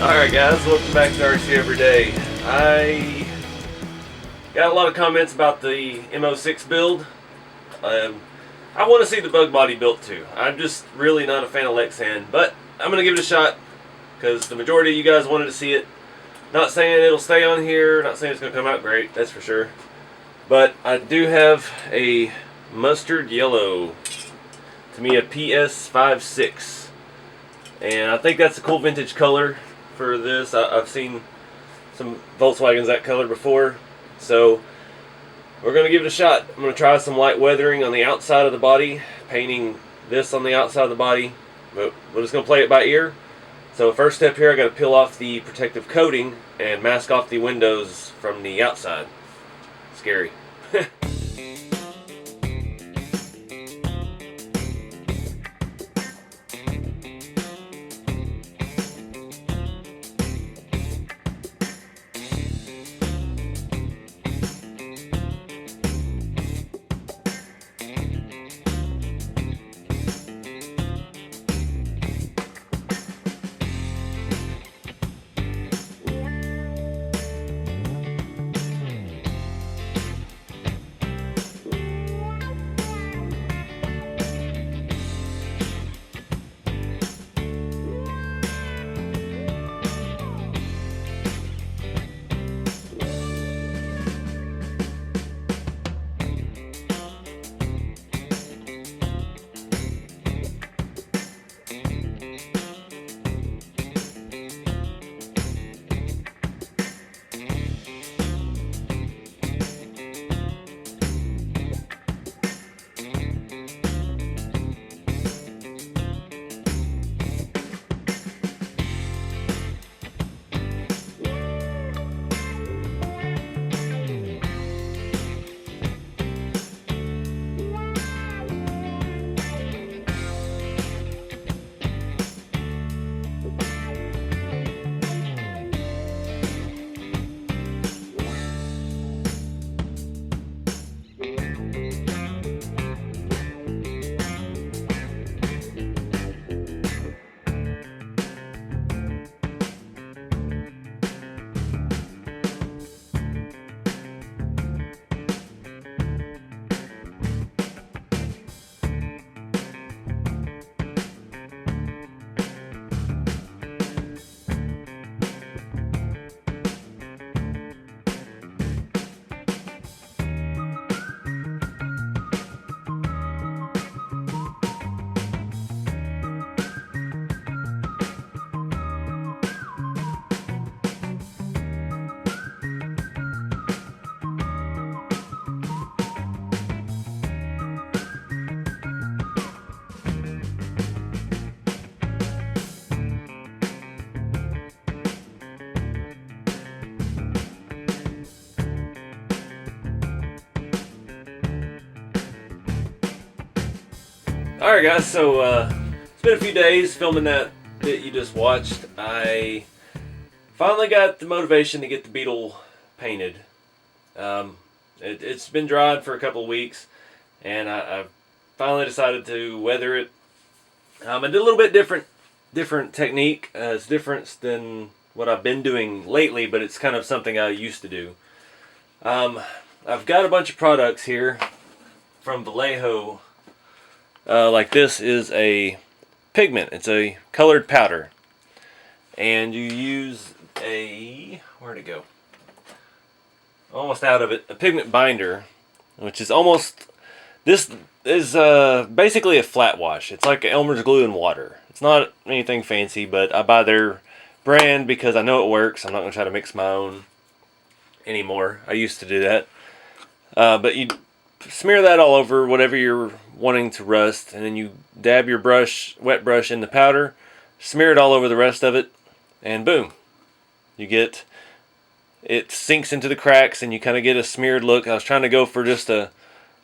Alright guys, welcome back to RC Everyday. I got a lot of comments about the M06 build. I want to see the bug body built too. I'm just really not a fan of Lexan, but I'm going to give it a shot because the majority of you guys wanted to see it. Not saying it'll stay on here, not saying it's going to come out great, that's for sure. But I do have a mustard yellow Tamiya PS56. And I think that's a cool vintage color for this. I've seen some Volkswagens that color before, so we're going to give it a shot. I'm going to try some light weathering on the outside of the body, painting this on the outside of the body, but we're just going to play it by ear. So first step here, I got to peel off the protective coating and mask off the windows from the outside. Scary. Alright guys, so it's been a few days filming that bit you just watched. I finally got the motivation to get the Beetle painted. It's been dried for a couple of weeks, and I finally decided to weather it. I did a little bit different technique. It's different than what I've been doing lately, but it's kind of something I used to do. I've got a bunch of products here from Vallejo. Like this is a pigment. It's a colored powder, and you use where'd it go? Almost out of it. A pigment binder, which is almost, this is basically a flat wash. It's like Elmer's glue and water. It's not anything fancy, but I buy their brand because I know it works. I'm not going to try to mix my own anymore. I used to do that. But you smear that all over whatever you're wanting to rust, and then you dab your wet brush in the powder, smear it all over the rest of it, and boom, you get, it sinks into the cracks and you kind of get a smeared look. I was trying to go for just a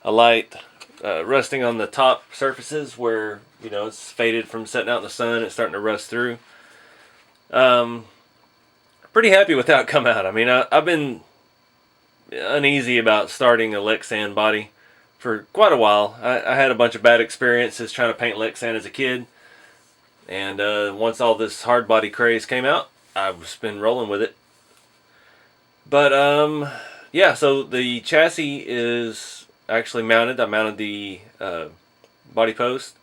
light rusting on the top surfaces where, you know, it's faded from sitting out in the sun. It's starting to rust through. Pretty happy with how it come out. I mean, I've been uneasy about starting a Lexan body for quite a while. I had a bunch of bad experiences trying to paint Lexan as a kid, and once all this hard body craze came out, I've just been rolling with it. But yeah, so the chassis is actually mounted. I mounted the body post,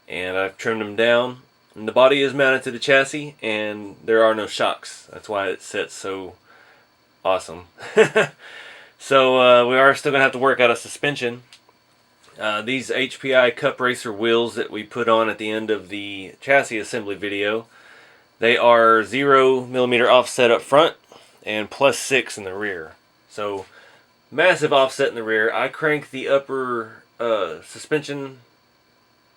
and I've trimmed them down. And the body is mounted to the chassis, and there are no shocks. That's why it sits so awesome. So we are still going to have to work out a suspension. These HPI Cup Racer wheels that we put on at the end of the chassis assembly video, they are 0mm offset up front and +6 in the rear. So massive offset in the rear. I crank the upper suspension,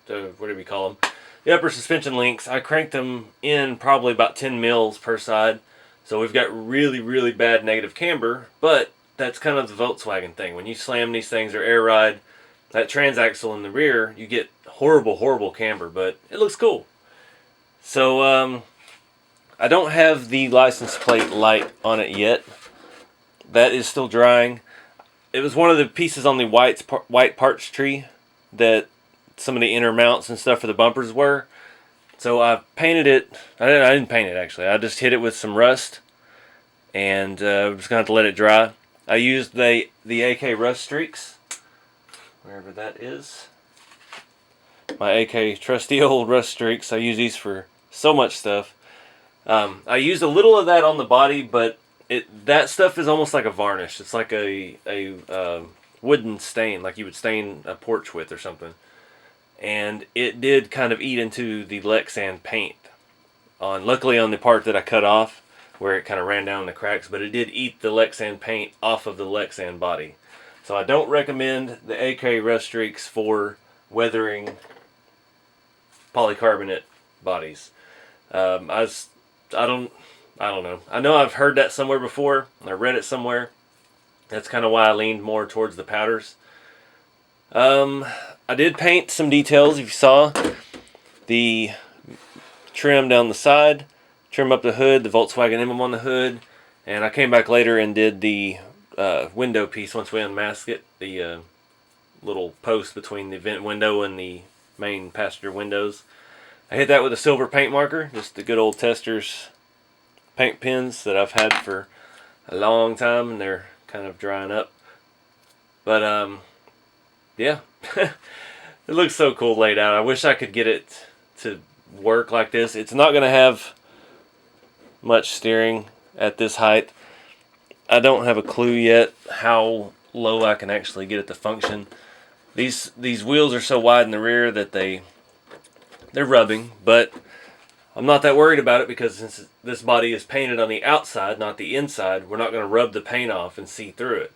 whatever you call them, the upper suspension links, I cranked them in probably about 10 mils per side. So we've got really, really bad negative camber, but that's kind of the Volkswagen thing. When you slam these things or air ride, that transaxle in the rear, you get horrible, horrible camber, but it looks cool. So I don't have the license plate light on it yet. That is still drying. It was one of the pieces on the white parts tree that some of the inner mounts and stuff for the bumpers were. So I painted it. I didn't paint it actually. I just hit it with some rust, and I'm just gonna have to let it dry. I used the AK rust streaks, wherever that is. My AK trusty old rust streaks. I use these for so much stuff. I used a little of that on the body, but that stuff is almost like a varnish. It's like a wooden stain, like you would stain a porch with or something. And it did kind of eat into the Lexan paint. Luckily on the part that I cut off, where it kind of ran down the cracks, but it did eat the Lexan paint off of the Lexan body. So I don't recommend the AK rust streaks for weathering polycarbonate bodies. I don't know. I know I've heard that somewhere before. I read it somewhere. That's kind of why I leaned more towards the powders. I did paint some details. If you saw the trim down the side, trim up the hood, the Volkswagen emblem on the hood, and I came back later and did the window piece once we unmasked it, the little post between the vent window and the main passenger windows. I hit that with a silver paint marker, just the good old Testors paint pens that I've had for a long time, and they're kind of drying up. But yeah, it looks so cool laid out. I wish I could get it to work like this. It's not going to have much steering at this height. I don't have a clue yet how low I can actually get it to function. These wheels are so wide in the rear that they're rubbing, but I'm not that worried about it because since this body is painted on the outside, not the inside, we're not going to rub the paint off and see through it.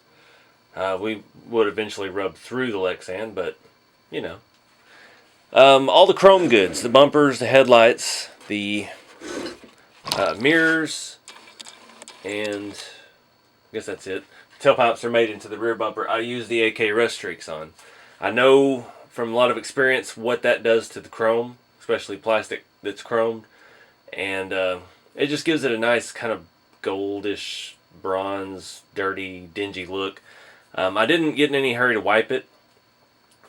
We would eventually rub through the Lexan, but you know. All the chrome goods, the bumpers, the headlights, the mirrors, and I guess that's it. Tailpipes are made into the rear bumper. I use the AK rust streaks on. I know from a lot of experience what that does to the chrome, especially plastic that's chromed, and it just gives it a nice kind of goldish, bronze, dirty, dingy look. I didn't get in any hurry to wipe it.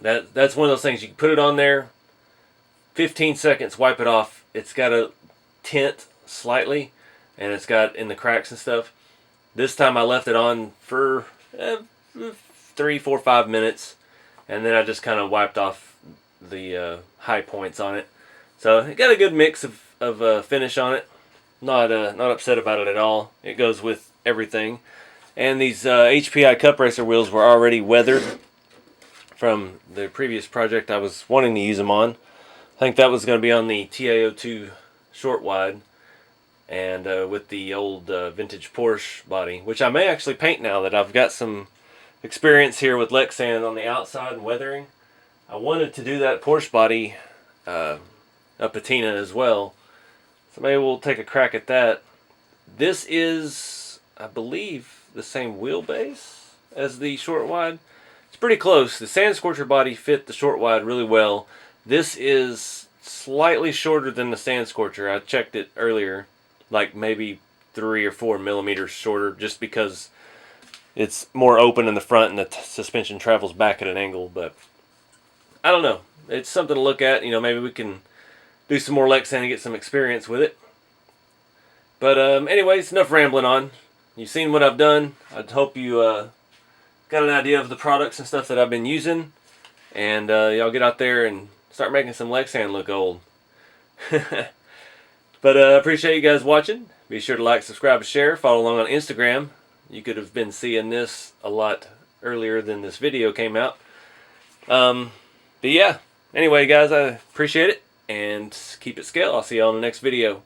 That's one of those things, you can put it on there, 15 seconds, wipe it off. It's got a tint slightly, and it's got in the cracks and stuff. This time I left it on for 3, 4, 5 minutes, and then I just kind of wiped off the high points on it. So it got a good mix of finish on it. Not upset about it at all. It goes with everything. And these HPI Cup Racer wheels were already weathered from the previous project I was wanting to use them on. I think that was going to be on the TA02 short wide, and with the old vintage Porsche body, which I may actually paint now that I've got some experience here with Lexan on the outside and weathering. I wanted to do that Porsche body a Patina as well, so maybe we'll take a crack at that. This is, I believe, the same wheelbase as the short wide. It's pretty close. The Sand Scorcher body fit the short wide really well. This is slightly shorter than the Sand Scorcher. I checked it earlier, like maybe 3 or 4 millimeters shorter, just because it's more open in the front and the suspension travels back at an angle. But I don't know. It's something to look at. You know, maybe we can do some more Lexan and get some experience with it. But anyways, enough rambling on. You've seen what I've done. I hope you got an idea of the products and stuff that I've been using. And y'all get out there and start making some Lexan look old. But appreciate you guys watching. Be sure to like, subscribe, and share. Follow along on Instagram. You could have been seeing this a lot earlier than this video came out. But yeah, anyway guys, I appreciate it. And keep it scale. I'll see you all in the next video.